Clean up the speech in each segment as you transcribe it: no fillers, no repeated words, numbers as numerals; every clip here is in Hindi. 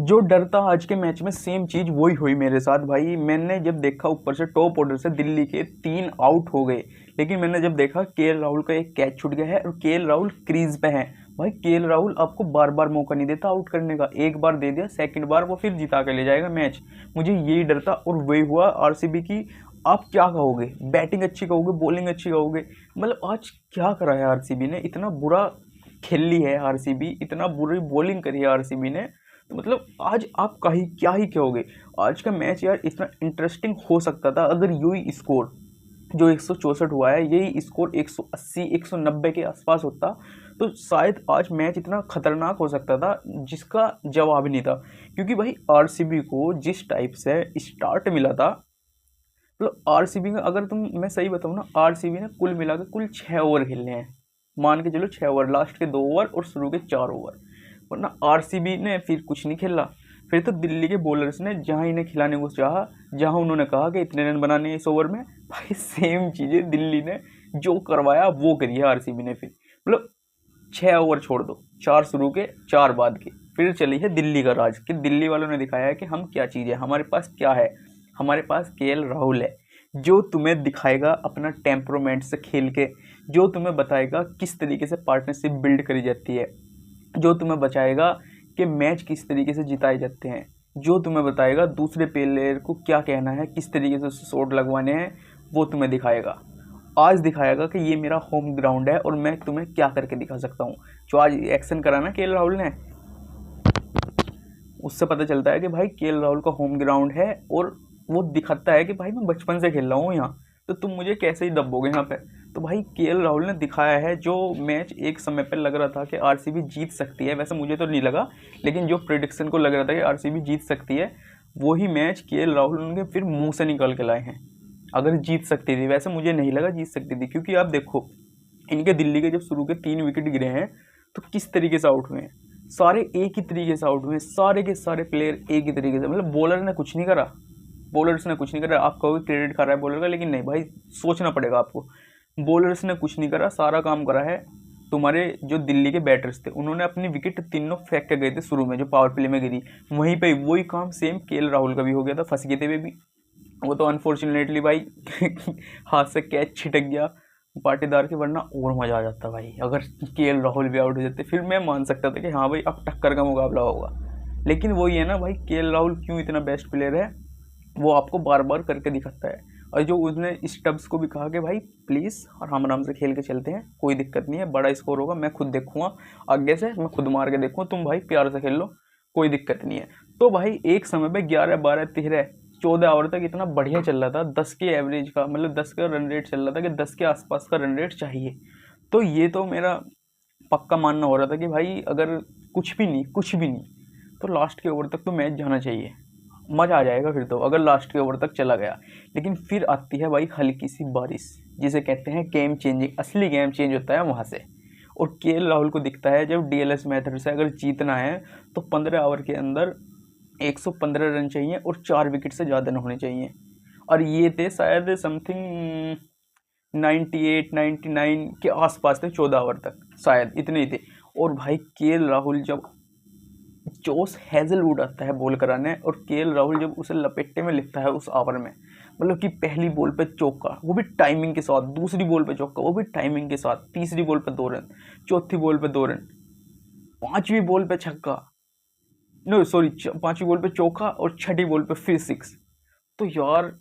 जो डर था आज के मैच में सेम चीज वही हुई मेरे साथ भाई। मैंने जब देखा ऊपर से टॉप ऑर्डर से दिल्ली के 3 आउट हो गए, लेकिन मैंने जब देखा केएल राहुल का एक कैच छूट गया है और केएल राहुल क्रीज पे है। भाई केएल राहुल आपको बार बार मौका नहीं देता आउट करने का, एक बार दे दिया, सेकंड बार वो फिर जिता के ले जाएगा मैच। मुझे यही डर था और वही हुआ आरसीबी की। आप क्या कहोगे, बैटिंग अच्छी कहोगे, बॉलिंग अच्छी कहोगे, मतलब आज क्या करा है आरसीबी ने, इतना बुरा खेल ली है आरसीबी, इतना बुरी बॉलिंग करी है आरसीबी ने। तो मतलब आज आप क्या ही कहोगे। आज का मैच यार इतना इंटरेस्टिंग हो सकता था अगर यही स्कोर जो 164 हुआ है, यही स्कोर 180 190 के आसपास होता तो शायद आज मैच इतना खतरनाक हो सकता था जिसका जवाब नहीं था। क्योंकि भाई आरसीबी को जिस टाइप से स्टार्ट मिला था, मतलब आरसीबी का अगर मैं सही बताऊँ ना, आरसीबी ने कुल मिला के कुल 6 ओवर खेलने हैं, मान के चलो 6 ओवर, लास्ट के 2 ओवर और शुरू के 4 ओवर, वरना आरसीबी ने फिर कुछ नहीं खेला। फिर तो दिल्ली के बॉलर्स ने जहां इन्हें खिलाने को चाहा, जहां उन्होंने कहा कि इतने रन बनाने इस ओवर में, भाई सेम चीज़ें दिल्ली ने जो करवाया वो करी है आरसीबी ने। फिर मतलब 6 ओवर छोड़ दो, 4 शुरू के 4 बाद के, फिर चली है दिल्ली का राज कि दिल्ली वालों ने दिखाया है कि हम क्या चीज़ है, हमारे पास क्या है। हमारे पास केएल राहुल है जो तुम्हें दिखाएगा अपना टेम्परोमेंट से खेल के, जो तुम्हें बताएगा किस तरीके से पार्टनरशिप बिल्ड करी जाती है, जो तुम्हें बताएगा कि मैच किस तरीके से जिताए जाते हैं, जो तुम्हें बताएगा दूसरे प्लेयर को क्या कहना है, किस तरीके से शॉट लगवाने हैं, वो तुम्हें दिखाएगा। आज दिखाएगा कि ये मेरा होम ग्राउंड है और मैं तुम्हें क्या करके दिखा सकता हूँ। जो आज एक्शन करा ना केएल राहुल ने, उससे पता चलता है कि भाई केएल राहुल का होम ग्राउंड है और वो दिखाता है कि भाई मैं बचपन से खेल रहा हूँ यहाँ, तो तुम मुझे कैसे ही दबोगे यहाँ पे। तो भाई केएल राहुल ने दिखाया है जो मैच एक समय पे लग रहा था कि आरसीबी जीत सकती है, वैसे मुझे तो नहीं लगा, लेकिन जो प्रेडिक्शन को लग रहा था कि आरसीबी जीत सकती है, वही मैच केएल राहुल उनके फिर मुंह से निकाल के लाए हैं। अगर जीत सकती थी, वैसे मुझे नहीं लगा जीत सकती थी, क्योंकि आप देखो इनके दिल्ली के जब शुरू के 3 विकेट गिरे हैं तो किस तरीके से आउट हुए हैं, सारे एक ही तरीके से आउट हुए हैं, सारे के सारे प्लेयर एक ही तरीके से, मतलब बॉलर ने कुछ नहीं करा, बॉलर्स ने कुछ नहीं करा। आप कहोगे क्रेडिट कर रहा है बॉलर का, लेकिन नहीं भाई, सोचना पड़ेगा आपको। बॉलर्स ने कुछ नहीं करा, सारा काम करा है तुम्हारे जो दिल्ली के बैटर्स थे, उन्होंने अपनी विकेट तीनों फेंक के गए थे शुरू में जो पावर प्ले में गिरी, वहीं पे वही काम सेम केएल राहुल का भी हो गया था, फंस गए थे वे भी। वो तो अनफॉर्चुनेटली भाई हाथ से कैच छिटक गया पाटीदार के, वरना और मजा आ जाता भाई अगर केएल राहुल भी आउट हो जाते, फिर मैं मान सकता था कि हाँ भाई अब टक्कर का मुकाबला होगा। लेकिन वही है ना भाई, केएल राहुल क्यों इतना बेस्ट प्लेयर है, वो आपको बार बार करके दिखाता है। और जो उसने स्टब्स को भी कहा कि भाई प्लीज़ आराम आराम से खेल के चलते हैं, कोई दिक्कत नहीं है, बड़ा स्कोर होगा, मैं खुद देखूंगा आगे से, मैं खुद मार के देखूंगा, तुम भाई प्यार से खेल लो, कोई दिक्कत नहीं है। तो भाई एक समय पे 11 12 13 14 ओवर तक इतना बढ़िया चल रहा था, 10 के एवरेज का, मतलब 10 का रन रेट चल रहा था कि 10 के आसपास का रन रेट चाहिए। तो ये तो मेरा पक्का मानना हो रहा था कि भाई अगर कुछ भी नहीं तो लास्ट के ओवर तक तो मैच जाना चाहिए, मज़ा आ जाएगा फिर तो अगर लास्ट के ओवर तक चला गया। लेकिन फिर आती है भाई हल्की सी बारिश, जिसे कहते हैं गेम चेंजिंग, असली गेम चेंज होता है वहाँ से। और केएल राहुल को दिखता है जब डीएलएस मेथड से अगर जीतना है तो 15 ओवर के अंदर 115 रन चाहिए और 4 विकेट से ज़्यादा न होने चाहिए। और ये थे शायद समथिंग 98 99 के आसपास थे 14 ओवर तक, शायद इतने ही थे। और भाई केएल राहुल जब जोश हेजलवुड आता है बॉल कराने, और केएल राहुल जब उसे लपेटे में लिखता है उस ओवर में, मतलब कि पहली बॉल पे चौका वो भी टाइमिंग के साथ, दूसरी बॉल पे चौका वो भी टाइमिंग के साथ, तीसरी बॉल पे 2 रन, चौथी बॉल पे 2 रन, पांचवी बॉल पे छक्का, नो सॉरी, पांचवी बॉल पे चौका और छठी बॉल पे फिर 6। तो यार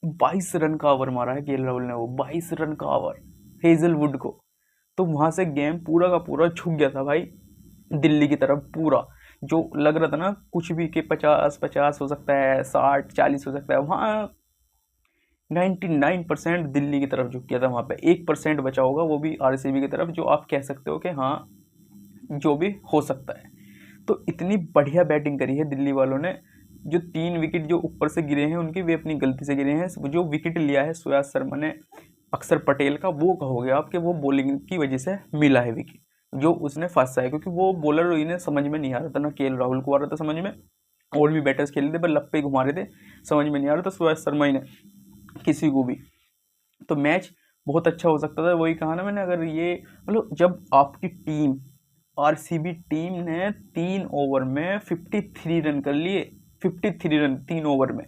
22 रन का ओवर मारा है केएल राहुल ने, वो 22 रन का ओवर हेजलवुड को। तो वहां से गेम पूरा का पूरा झुक गया था भाई दिल्ली की तरफ। पूरा जो लग रहा था ना कुछ भी कि 50-50 हो सकता है, 60-40 हो सकता है, वहाँ 99% दिल्ली की तरफ झुक गया था। वहाँ पे 1% बचा होगा, वो भी आरसीबी की तरफ, जो आप कह सकते हो कि हाँ जो भी हो सकता है। तो इतनी बढ़िया बैटिंग करी है दिल्ली वालों ने। जो 3 विकेट जो ऊपर से गिरे हैं उनकी वे अपनी गलती से गिरे हैं। जो विकेट लिया है सुयाज शर्मा ने अक्षर पटेल का, वो कहोगे आप कि वो बॉलिंग की वजह से मिला है विकेट, जो उसने फंसा है, क्योंकि वो बॉलर इन्हें समझ में नहीं आ रहा था ना, केएल राहुल को आ रहा था समझ में, और भी बैटर्स खेल रहे थे पर लप्पे घुमा रहे थे, समझ में नहीं आ रहा था सुयाज शर्मा ही ने किसी को भी। तो मैच बहुत अच्छा हो सकता था, वही कहा ना मैंने, अगर ये मतलब जब आपकी टीम आरसीबी टीम ने 3 ओवर में 53 रन कर लिए, 53 रन 3 ओवर में।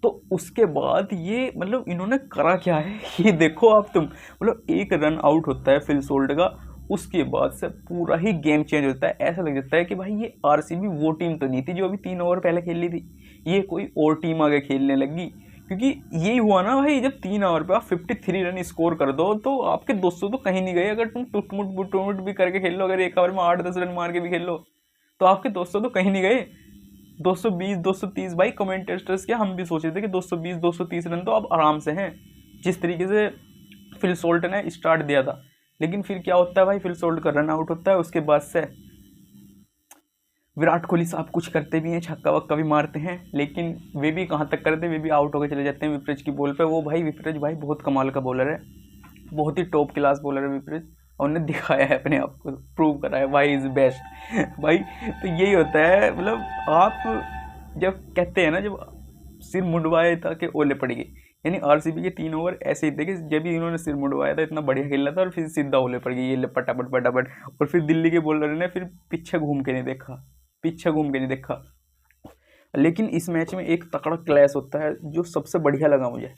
तो उसके बाद ये मतलब इन्होंने करा क्या है ये देखो आप तुम, मतलब एक रन आउट होता है फिल सोल्ट का, उसके बाद से पूरा ही गेम चेंज होता है। ऐसा लग जाता है कि भाई ये आरसीबी वो टीम तो नहीं थी जो अभी 3 ओवर पहले खेल ली थी, ये कोई और टीम आगे खेलने लगी। क्योंकि यही हुआ ना भाई, जब 3 ओवर पे आप 53 रन स्कोर कर दो तो आपके 200 तो कहीं नहीं गए। अगर तुम टुटमुट भी करके खेल लो, अगर एक ओवर में 8-10 रन मार के भी खेल लो तो आपके 200 तो कहीं नहीं गए। 220 230 भाई कमेंटेटर्स के हम भी सोच रहे थे कि 220 230 रन तो अब आराम से हैं, जिस तरीके से फिल सोल्ट ने स्टार्ट दिया था। लेकिन फिर क्या होता है भाई, फिल सोल्ट का रन आउट होता है, उसके बाद से विराट कोहली साहब कुछ करते भी हैं, छक्का वक्का भी मारते हैं, लेकिन वे भी कहाँ तक करते हैं, वे भी आउट होकर चले जाते हैं विपरीज की बॉल पे। वो भाई विपरीज भाई बहुत कमाल का बॉलर है, बहुत ही टॉप क्लास बॉलर है विपरीज, और उन्हें दिखाया है अपने आप को, प्रूव करा है भाई इज बेस्ट भाई। तो यही होता है, मतलब आप जब कहते हैं ना, जब सिर मुंडवाए था कि ओले पड़ गए, यानी आरसीबी के 3 ओवर ऐसे ही थे कि जब भी इन्होंने सिर मुंडवाया था इतना बढ़िया खेल रहा था और फिर सीधा ओले पड़ गई, ये पटापट पटापट। और फिर दिल्ली के बॉलर ने फिर पीछे घूम के नहीं देखा, पीछे घूम के नहीं देखा। लेकिन इस मैच में एक तगड़ा क्लैश होता है जो सबसे बढ़िया लगा मुझे,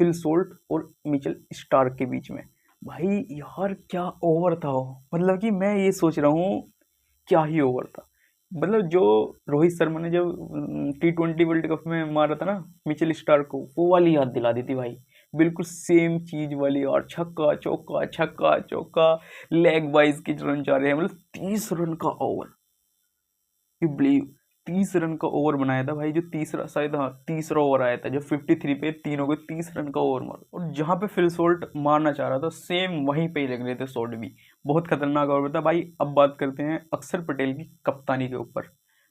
फिल सोल्ट और मिचेल स्टार्क के बीच में। भाई यार क्या ओवर था वो, मतलब कि मैं ये सोच रहा हूँ क्या ही ओवर था। मतलब जो रोहित शर्मा ने जब T20 वर्ल्ड कप में मारा था ना मिचेल स्टार्क को, वो वाली याद दिला दी थी भाई, बिल्कुल सेम चीज वाली। और छक्का चौका लेग वाइज के रन जा रहे हैं, मतलब 30 रन का ओवर, यू बिलीव 30 रन का ओवर बनाया था भाई, जो तीसरा शायद, हाँ तीसरा ओवर आया था, जो 53 पे तीनों को 30 रन का ओवर मारा। और जहाँ पे फिल सोल्ट मारना चाह रहा था सेम वहीं पे ही लग रहे थे शॉट भी, बहुत खतरनाक ओवर था भाई। अब बात करते हैं अक्षर पटेल की कप्तानी के ऊपर।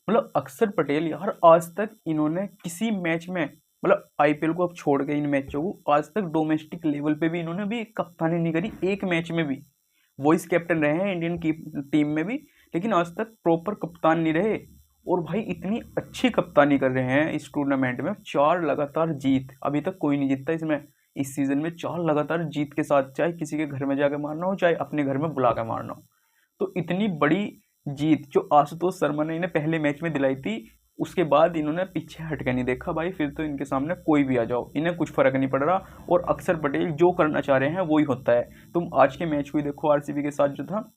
मतलब अक्षर पटेल यार, आज तक इन्होंने किसी मैच में, मतलब आईपीएल को अब छोड़ के इन मैचों को, आज तक डोमेस्टिक लेवल पे भी इन्होंने भी कप्तानी नहीं करी एक मैच में भी। वॉइस कैप्टन रहे हैं इंडियन की टीम में भी, लेकिन आज तक प्रॉपर कप्तान नहीं रहे। और भाई इतनी अच्छी कप्तानी कर रहे हैं इस टूर्नामेंट में, 4 लगातार जीत, अभी तक कोई नहीं जीतता इसमें, इस सीजन में 4 लगातार जीत के साथ, चाहे किसी के घर में जाकर मारना हो, चाहे अपने घर में बुला कर मारना हो। तो इतनी बड़ी जीत जो आशुतोष शर्मा ने इन्हें पहले मैच में दिलाई थी, उसके बाद इन्होंने पीछे हट के नहीं देखा भाई। फिर तो इनके सामने कोई भी आ जाओ, इन्हें कुछ फर्क नहीं पड़ रहा, और अक्षर पटेल जो करना चाह रहे हैं वही होता है। तुम आज के मैच को ही देखो, आरसीबी के साथ जो था,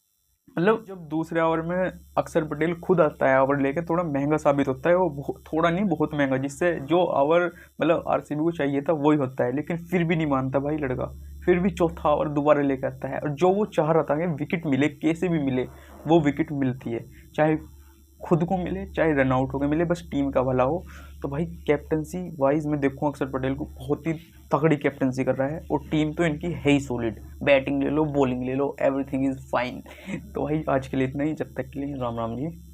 मतलब जब दूसरे ओवर में अक्षर पटेल खुद आता है ओवर लेके, थोड़ा महंगा साबित होता है वो, थोड़ा नहीं बहुत महंगा, जिससे जो ओवर मतलब आरसीबी को चाहिए था वही होता है। लेकिन फिर भी नहीं मानता भाई लड़का, फिर भी चौथा ओवर दोबारा लेके आता है, और जो वो चाह रहा था कि विकेट मिले, कैसे भी मिले वो विकेट मिलती है, चाहे खुद को मिले चाहे रन आउट होकर मिले, बस टीम का भला हो। तो भाई कैप्टनसी वाइज मैं देखूँ अक्षर पटेल को बहुत ही तगड़ी कैप्टनसी कर रहा है, और टीम तो इनकी है ही सॉलिड, बैटिंग ले लो बॉलिंग ले लो एवरीथिंग इज़ फाइन। तो भाई आज के लिए इतना ही, जब तक के लिए राम राम जी।